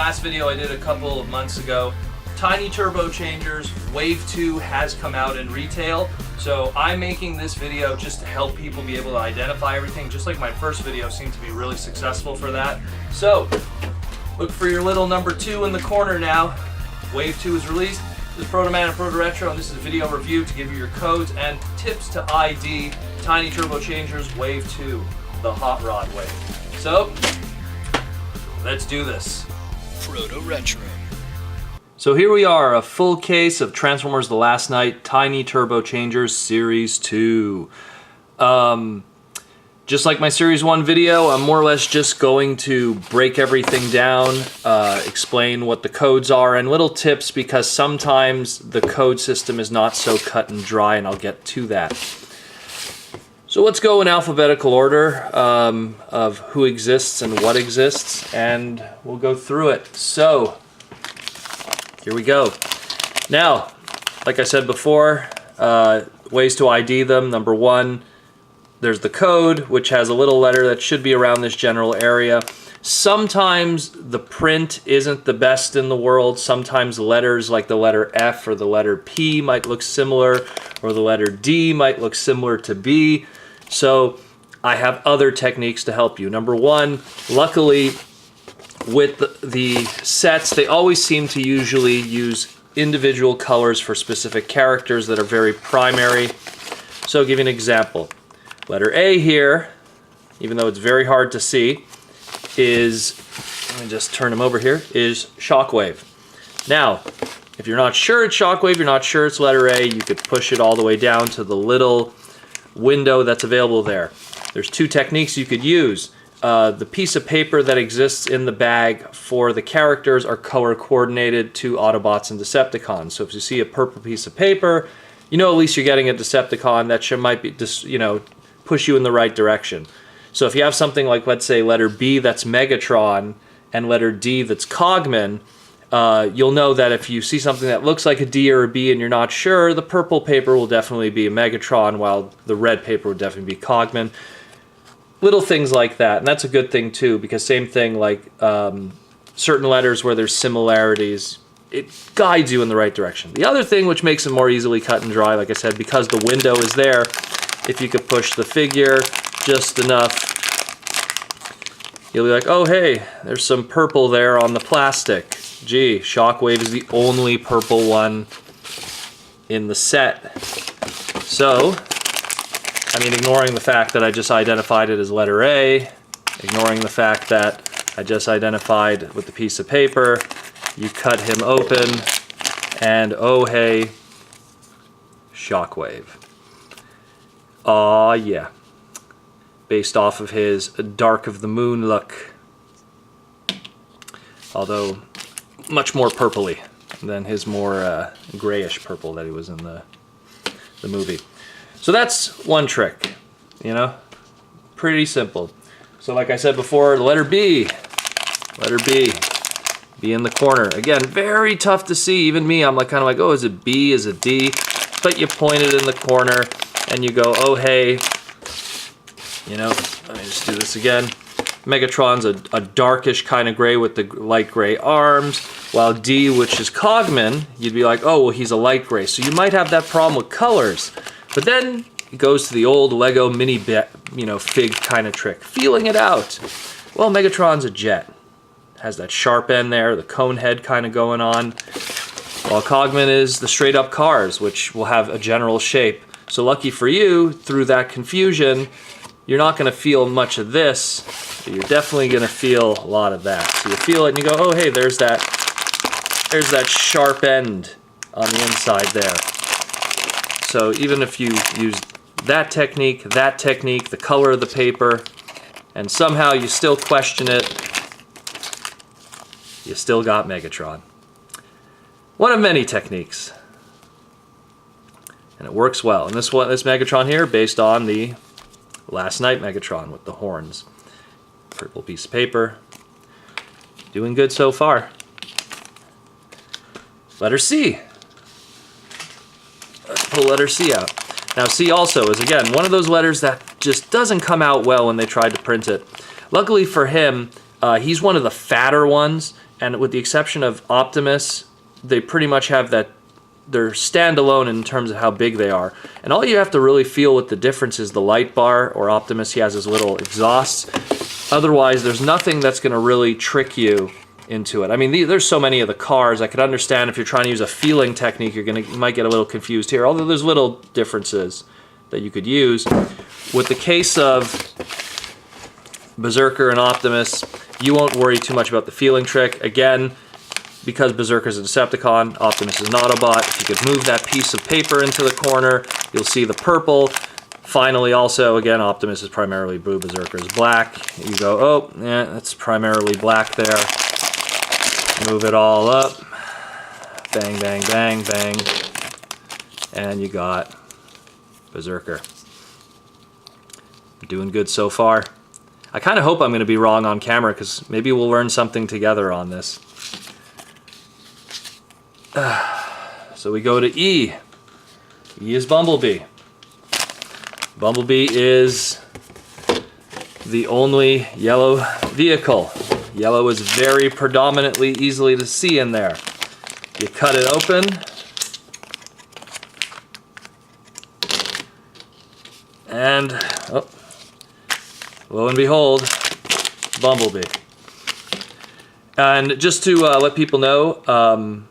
last video I did a couple of months ago, Tiny Turbo Changers Wave 2 has come out in retail. So I'm making this video just to help people be able to identify everything, just like my first video seemed to be really successful for that. So look for your little number 2 in the corner now. Wave 2 is released. This is Protoman and Protoretro, and this is a video review to give you your codes and tips to ID Tiny Turbo Changers Wave 2, the Hot Rod Wave. So let's do this. Protoretro. So here we are, a full case of Transformers The Last Knight Tiny Turbo Changers Series 2. Just like my Series 1 video, I'm more or less just going to break everything down, explain what the codes are, and little tips because sometimes the code system is not so cut and dry, and I'll get to that. So let's go in alphabetical order of who exists and what exists, and we'll go through it. So here we go. Now, like I said before, ways to ID them. Number 1, there's the code, which has a little letter that should be around this general area. Sometimes the print isn't the best in the world. Sometimes letters like the letter F or the letter P might look similar, or the letter D might look similar to B. So I have other techniques to help you. Number 1, luckily, with the sets, they always seem to usually use individual colors for specific characters that are very primary. So I'll give you an example. Letter A here, even though it's very hard to see, is, let me just turn them over here, is Shockwave. Now, if you're not sure it's Shockwave, you're not sure it's letter A, you could push it all the way down to the little window that's available there. There's 2 techniques you could use. The piece of paper that exists in the bag for the characters are color coordinated to Autobots and Decepticons. So if you see a purple piece of paper, you know at least you're getting a Decepticon that might be just, push you in the right direction. So if you have something like, let's say, letter B that's Megatron and letter D that's Cogman, you'll know that if you see something that looks like a D or a B and you're not sure, the purple paper will definitely be a Megatron, while the red paper would definitely be Cogman. Little things like that, and that's a good thing too, because same thing like certain letters where there's similarities, it guides you in the right direction. The other thing which makes it more easily cut and dry, like I said, because the window is there, if you could push the figure just enough, you'll be like, oh hey, there's some purple there on the plastic. Gee, Shockwave is the only purple one in the set. So, I mean, ignoring the fact that I just identified it as letter A, ignoring the fact that I just identified with the piece of paper, you cut him open, and oh hey, Shockwave. Aw yeah. Based off of his Dark of the Moon look. Although, much more purpley than his more grayish purple that he was in the movie. So that's one trick, pretty simple. So like I said before, the letter B, be in the corner. Again, very tough to see. Even me, I'm kind of like, oh, is it B, is it D? But you point it in the corner and you go, oh, hey, let me just do this again. Megatron's a darkish kind of gray with the light gray arms, while D, which is Cogman, you'd be like, oh, well, he's a light gray. So you might have that problem with colors. But then it goes to the old Lego mini fig kind of trick, feeling it out. Well, Megatron's a jet. Has that sharp end there, the cone head kind of going on. While Cogman is the straight up cars, which will have a general shape. So lucky for you, through that confusion, you're not going to feel much of this, but you're definitely going to feel a lot of that. So you feel it and you go, oh hey, there's that sharp end on the inside there. So even if you use that technique, the color of the paper, and somehow you still question it, you still got Megatron. One of many techniques. And it works well. And this Megatron here, based on the Last Knight Megatron with the horns. Purple piece of paper. Doing good so far. Letter C. Let's pull letter C out. Now C also is, again, one of those letters that just doesn't come out well when they tried to print it. Luckily for him, he's one of the fatter ones, and with the exception of Optimus, they pretty much have that, they're standalone in terms of how big they are. And all you have to really feel with the difference is the light bar, or Optimus, he has his little exhausts. Otherwise, there's nothing that's going to really trick you into it. I mean, there's so many of the cars. I could understand if you're trying to use a feeling technique, you might get a little confused here, although there's little differences that you could use. With the case of Berserker and Optimus, you won't worry too much about the feeling trick. Again, because Berserker's a Decepticon, Optimus is an Autobot. If you could move that piece of paper into the corner, you'll see the purple. Finally, also, again, Optimus is primarily blue, Berserker is black. You go, oh, yeah, that's primarily black there. Move it all up. Bang, bang, bang, bang. And you got Berserker. Doing good so far. I kind of hope I'm going to be wrong on camera, because maybe we'll learn something together on this. So we go to E. E is Bumblebee. Bumblebee is the only yellow vehicle. Yellow is very predominantly easily to see in there. You cut it open. And, oh, lo and behold, Bumblebee. And just to let people know,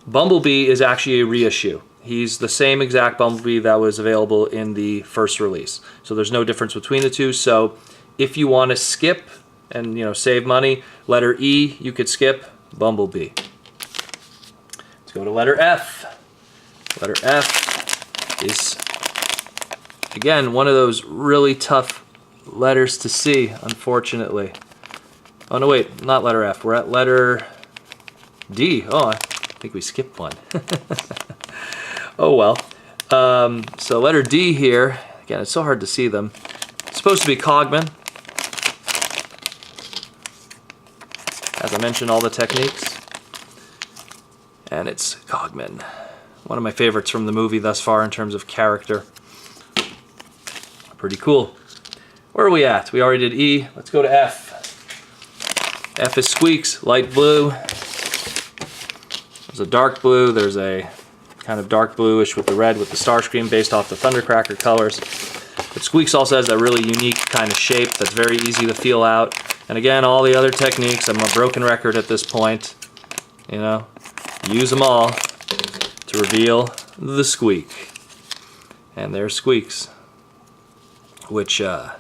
Bumblebee is actually a reissue. He's the same exact Bumblebee that was available in the first release. So there's no difference between the two. So if you want to skip and save money, letter E, you could skip Bumblebee. Let's go to letter F. Letter F is, again, one of those really tough letters to see, unfortunately. Oh, no, wait, not letter F. We're at letter D. Oh, I think we skipped one. Oh, well. So letter D here. Again, it's so hard to see them. It's supposed to be Cogman. As I mentioned, all the techniques. And it's Cogman. One of my favorites from the movie thus far in terms of character. Pretty cool. Where are we at? We already did E. Let's go to F. F is Sqweeks, light blue. There's a dark blue. There's a kind of dark bluish with the red with the Starscream based off the Thundercracker colors. But Sqweeks also has that really unique kind of shape that's very easy to feel out. And again, all the other techniques, I'm a broken record at this point. Use them all to reveal the Sqweek. And there's Sqweeks, which is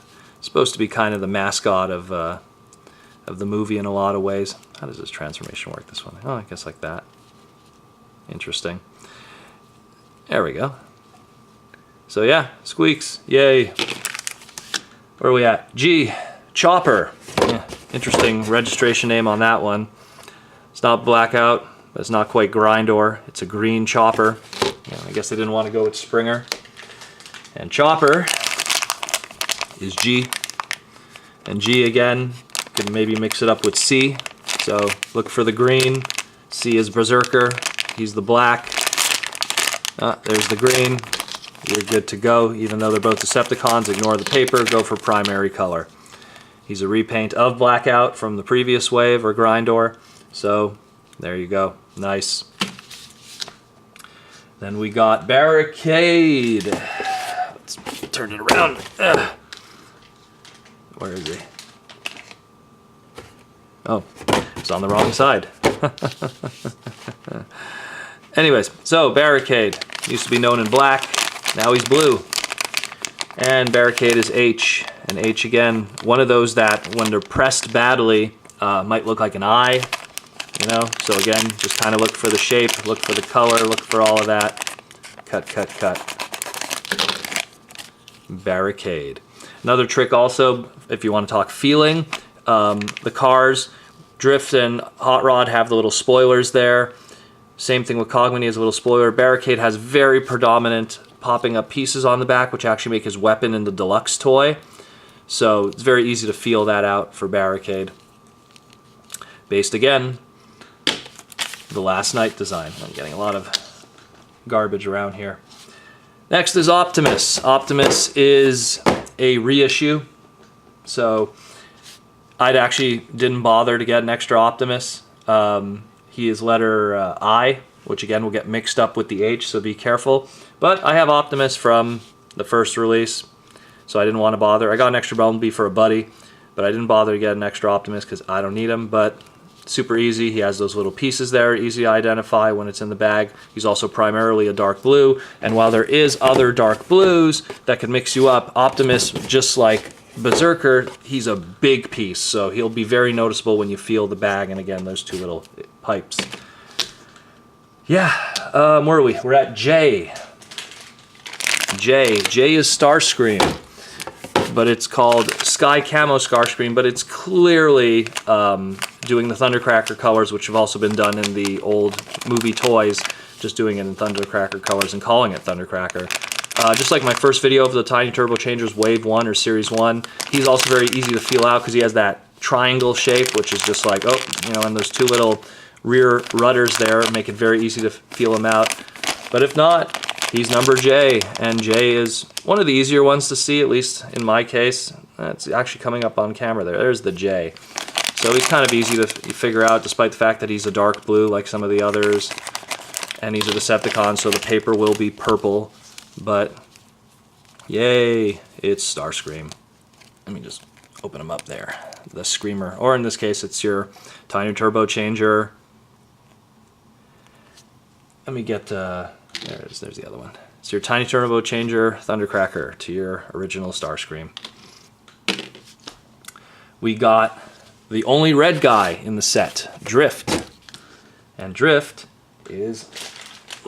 supposed to be kind of the mascot of the movie in a lot of ways. How does this transformation work, this one? Oh, I guess like that. Interesting. There we go. So yeah, Sqweeks, yay. Where are we at? G, Chopper. Yeah, interesting registration name on that one. It's not Blackout, but it's not quite Grindor. It's a green Chopper. Yeah, I guess they didn't want to go with Springer. And Chopper is G. And G again, could maybe mix it up with C. So look for the green. C is Berserker. He's the black. There's the green. You're good to go. Even though they're both Decepticons, ignore the paper, go for primary color. He's a repaint of Blackout from the previous wave, or Grindor. So there you go. Nice. Then we got Barricade. Let's turn it around. Where is he? Oh, it's on the wrong side. Anyways, so Barricade used to be known in black, now he's blue. And Barricade is H, and H again, one of those that when they're pressed badly might look like an eye, so again, just kind of look for the shape, look for the color, look for all of that. Cut, cut, cut. Barricade. Another trick also, if you want to talk feeling, the cars, Drift and Hot Rod have the little spoilers there. Same thing with Cogman, he has a little spoiler. Barricade has very predominant popping up pieces on the back, which actually make his weapon in the deluxe toy. So it's very easy to feel that out for Barricade. Based again, the Last Night design. I'm getting a lot of garbage around here. Next is Optimus. Optimus is a reissue. So I actually didn't bother to get an extra Optimus. He is letter I, which again will get mixed up with the H, so be careful. But I have Optimus from the first release, so I didn't want to bother. I got an extra Bumblebee for a buddy, but I didn't bother to get an extra Optimus because I don't need him. But super easy. He has those little pieces there, easy to identify when it's in the bag. He's also primarily a dark blue, and while there is other dark blues that can mix you up, Optimus, just like Berserker, he's a big piece, so he'll be very noticeable when you feel the bag. And again, those two little pipes. Yeah, where are we? We're at J. J is Starscream, but it's called Sky Camo Starscream, but it's clearly doing the Thundercracker colors, which have also been done in the old movie toys, just doing it in Thundercracker colors and calling it Thundercracker. Just like my first video of the Tiny Turbo Changers Wave 1 or Series 1, he's also very easy to feel out because he has that triangle shape, which is just like, oh, you know, and those two little rear rudders there make it very easy to feel him out. But if not, he's number J, and J is one of the easier ones to see, at least in my case. It's actually coming up on camera there. There's the J. So he's kind of easy to figure out, despite the fact that he's a dark blue like some of the others. And he's a Decepticon, so the paper will be purple. But, yay, it's Starscream. Let me just open him up there. The Screamer. Or in this case, it's your Tiny Turbo Changer. Let me get, there it is, there's the other one. It's your Tiny Turbo Changer Thundercracker to your original Starscream. We got the only red guy in the set, Drift. And Drift is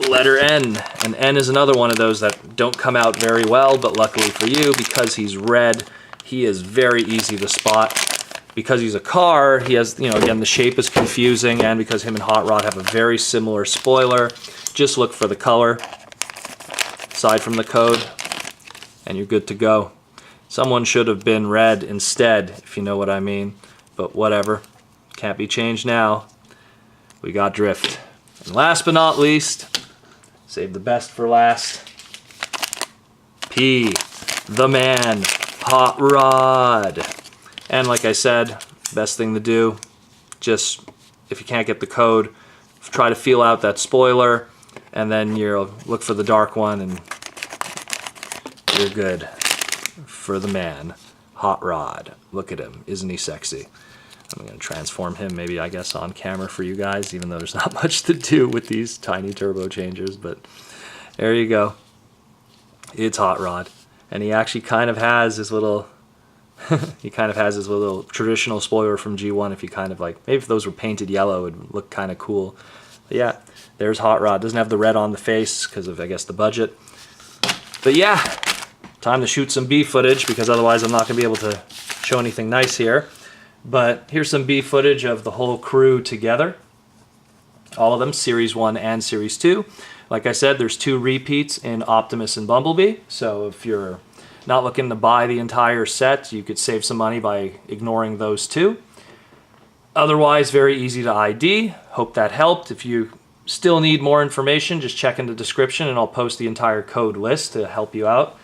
letter N, and N is another one of those that don't come out very well, but luckily for you, because he's red, he is very easy to spot. Because he's a car, he has, you know, again, the shape is confusing, and because him and Hot Rod have a very similar spoiler, just look for the color, aside from the code, and you're good to go. Someone should have been red instead, if you know what I mean, but whatever, can't be changed now. We got Drift. And last but not least, save the best for last, P, the man, Hot Rod. And like I said, best thing to do, just if you can't get the code, try to feel out that spoiler, and then you'll look for the dark one, and you're good. For the man, Hot Rod. Look at him, isn't he sexy? I'm going to transform him, maybe, I guess, on camera for you guys, even though there's not much to do with these tiny turbo changers, but there you go. It's Hot Rod. And he actually kind of has his little... he kind of has his little traditional spoiler from G1. If you kind of like, maybe if those were painted yellow, it would look kind of cool. But yeah, there's Hot Rod. Doesn't have the red on the face because of, I guess, the budget. But yeah, time to shoot some B footage, because otherwise I'm not going to be able to show anything nice here. But here's some B footage of the whole crew together. All of them, Series 1 and Series 2. Like I said, there's 2 repeats in Optimus and Bumblebee. So if you're not looking to buy the entire set, you could save some money by ignoring those 2. Otherwise, very easy to ID. Hope that helped. If you still need more information, just check in the description and I'll post the entire code list to help you out.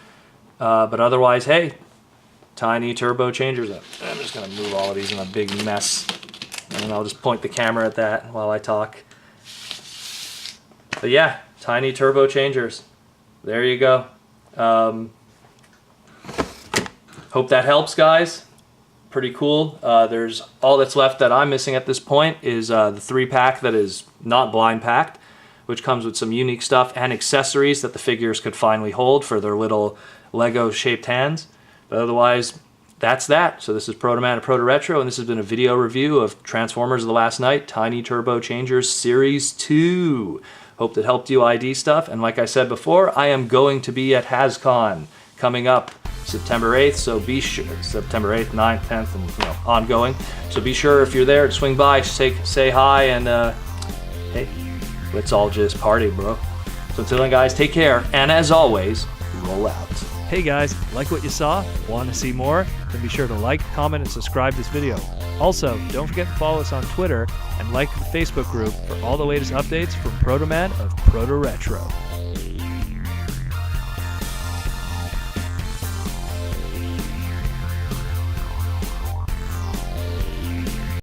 But otherwise, hey, tiny turbo changers. I'm just going to move all of these in a big mess, and I'll just point the camera at that while I talk. But yeah, tiny turbo changers. There you go. Hope that helps, guys. Pretty cool. There's all that's left that I'm missing at this point is the 3-pack that is not blind packed, which comes with some unique stuff and accessories that the figures could finally hold for their little Lego shaped hands. But otherwise, that's that. So this is Protoman and Protoretro, and this has been a video review of Transformers of the Last Night Tiny Turbo Changers Series 2. Hope that helped you ID stuff. And like I said before, I am going to be at HasCon coming up September 8th, so be sure, September 8th, 9th, 10th, and ongoing. So be sure if you're there to swing by, say hi, and hey, let's all just party, bro. So until then, guys, take care, and as always, roll out. Hey guys, like what you saw? Want to see more? Then be sure to like, comment, and subscribe this video. Also, don't forget to follow us on Twitter and like the Facebook group for all the latest updates from Protoman of Protoretro.